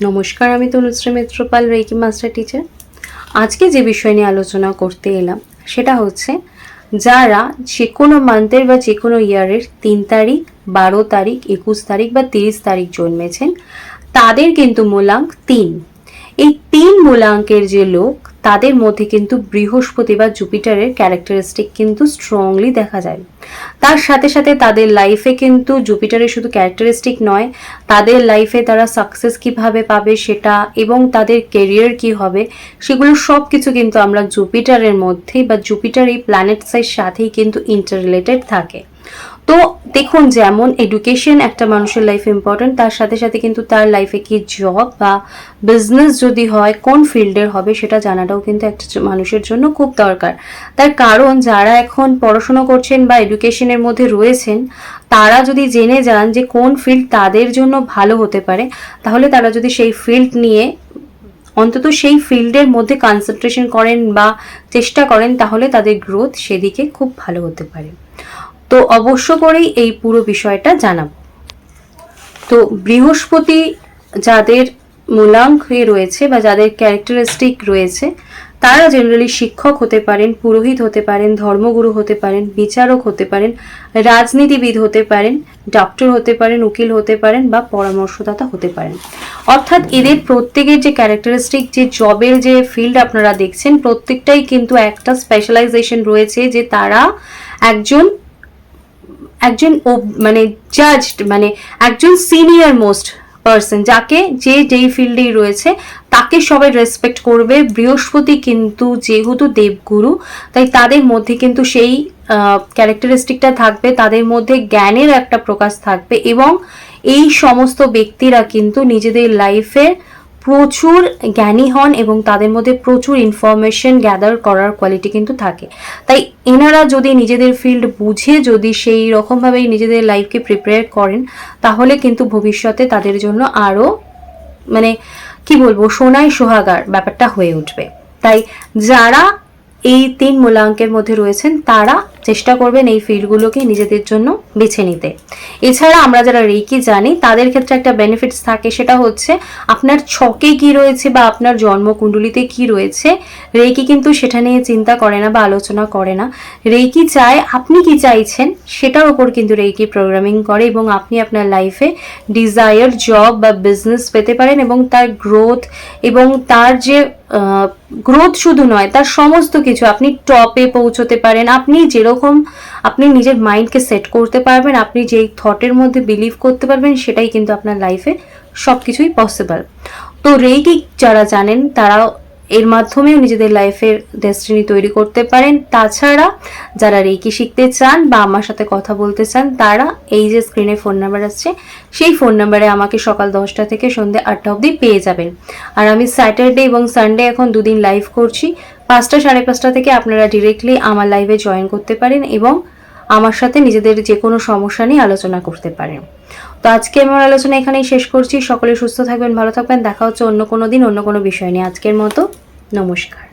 নমস্কার, আমি Tanushree Mitrapal, reiki master teacher. আজকে যে বিষয় নিয়ে আলোচনা করতে এলাম সেটা হচ্ছে যারা যে কোনো মান্থের বা যে কোনো ইয়ারের 3 তারিখ, 12 তারিখ, 21 তারিখ বা 30 তারিখ জন্মেছেন তাদের কিন্তু মূলাঙ্ক 3। এই 3 মূলাঙ্কের যে লোক তাদের মধ্যে কিন্তু বৃহস্পতি বা জুপিটারের ক্যারেক্টারিস্টিক কিন্তু স্ট্রংলি দেখা যায়। তার সাথে সাথে তাদের লাইফে কিন্তু জুপিটারের শুধু ক্যারেক্টারিস্টিক নয়, তাদের লাইফে তারা সাকসেস কিভাবে পাবে সেটা এবং তাদের কেরিয়ার কি হবে সেগুলো সব কিছু কিন্তু আমরা জুপিটারের মধ্যে বা জুপিটার এই প্ল্যানেটসের সাথেই কিন্তু ইন্টাররিলেটেড থাকে। তো দেখুন, যেমন এডুকেশন একটা মানুষের লাইফে ইম্পর্টেন্ট, তার সাথে সাথে কিন্তু তার লাইফে কি জব বা বিজনেস যদি হয় কোন ফিল্ডের হবে সেটা জানাটাও কিন্তু একটা মানুষের জন্য খুব দরকার। তার কারণ যারা এখন পড়াশোনা করছেন বা এডুকেশনের মধ্যে রয়েছেন তারা যদি জেনে যান যে কোন ফিল্ড তাদের জন্য ভালো হতে পারে, তাহলে তারা যদি সেই ফিল্ড নিয়ে অন্তত সেই ফিল্ডের মধ্যে কনসেন্ট্রেশন করেন বা চেষ্টা করেন, তাহলে তাদের গ্রোথ সেদিকে খুব ভালো হতে পারে। তো অবশ্য করেই এই পুরো বিষয়টা জানাবো। তো বৃহস্পতি যাদের মূলাঙ্কে রয়েছে বা যাদের ক্যারেক্টারিস্টিক রয়েছে তারা জেনারেলি শিক্ষক হতে পারেন, পুরোহিত হতে পারেন, ধর্মগুরু হতে পারেন, বিচারক হতে পারেন, রাজনীতিবিদ হতে পারেন, ডক্টর হতে পারেন, উকিল হতে পারেন বা পরামর্শদাতা হতে পারেন। অর্থাৎ এদের প্রত্যেকের যে ক্যারেক্টারিস্টিক, যে জবের যে ফিল্ড আপনারা দেখছেন প্রত্যেকটাই কিন্তু একটা স্পেশালাইজেশন রয়েছে যে তারা একজন একজন মানে জাজড, মানে একজন সিনিয়র মোস্ট পার্সন, যাকে যেই ফিল্ডেই রয়েছে তাকে সবাই রেসপেক্ট করবে। বৃহস্পতি কিন্তু যেহেতু দেবগুরু, তাই তাদের মধ্যে কিন্তু সেই ক্যারেক্টারিস্টিকটা থাকবে, তাদের মধ্যে জ্ঞানের একটা প্রকাশ থাকবে এবং এই সমস্ত ব্যক্তিরা কিন্তু নিজেদের লাইফে প্রচুর জ্ঞানী হন এবং তাদের মধ্যে প্রচুর ইনফরমেশন গ্যাদার করার কোয়ালিটি কিন্তু থাকে। তাই এনারা যদি নিজেদের ফিল্ড বুঝে যদি সেই রকমভাবেই নিজেদের লাইফকে প্রিপেয়ার করেন তাহলে কিন্তু ভবিষ্যতে তাদের জন্য আরও মানে কি বলবো সোনায় সোহাগার ব্যাপারটা হয়ে উঠবে। তাই যারা এই 3 মূলাঙ্কের মধ্যে রয়েছেন তারা চেষ্টা করবেন এই ফিল্ডগুলোকে নিজেদের জন্য বেছে নিতে। এছাড়া আমরা যারা রেকি জানি তাদের ক্ষেত্রে একটা বেনিফিটস থাকে, সেটা হচ্ছে আপনার ছকে কি রয়েছে বা আপনার জন্মকুণ্ডলিতে কি রয়েছে রেকি কিন্তু সেটা নিয়ে চিন্তা করে না বা আলোচনা করে না। রেকি চায় আপনি কি চাইছেন সেটার উপর কিন্তু রেকি প্রোগ্রামিং করে এবং আপনি আপনার লাইফে ডিজায়ার জব বা বিজনেস পেতে পারেন এবং তার গ্রোথ এবং তার যে গ্রোথ শুধু নয় তার সমস্ত কিছু আপনি টপে পৌঁছতে পারেন। আপনি যেরকম আপনি নিজের মাইন্ডকে সেট করতে পারবেন, আপনি যেই থটের মধ্যে বিলিভ করতে পারবেন সেটাই কিন্তু আপনার লাইফে সব কিছুই পসিবল। তো রেকি যারা জানেন তারা এর মাধ্যমেও নিজেদের লাইফের ডেস্টিনি তৈরি করতে পারেন। তাছাড়া যারা রেকি শিখতে চান বা আমার সাথে কথা বলতে চান তারা এই যে স্ক্রিনে ফোন নাম্বার আসছে সেই ফোন নাম্বারে আমাকে সকাল 10টা থেকে সন্ধ্যে 8টা অবধি পেয়ে যাবেন। আর আমি স্যাটারডে এবং সানডে এখন দুদিন লাইভ করছি, 5টা 5:30 থেকে আপনারা ডিরেক্টলি আমার লাইভে জয়েন করতে পারেন এবং আমার সাথে নিজেদের যে কোনো সমস্যা নিয়ে আলোচনা করতে পারেন। তো আজকে আমার আলোচনা এখানেই শেষ করছি। সকলে সুস্থ থাকবেন, ভালো থাকবেন। দেখা হচ্ছে অন্য কোনো দিন অন্য কোনো বিষয় নিয়ে। আজকের মতো নমস্কার।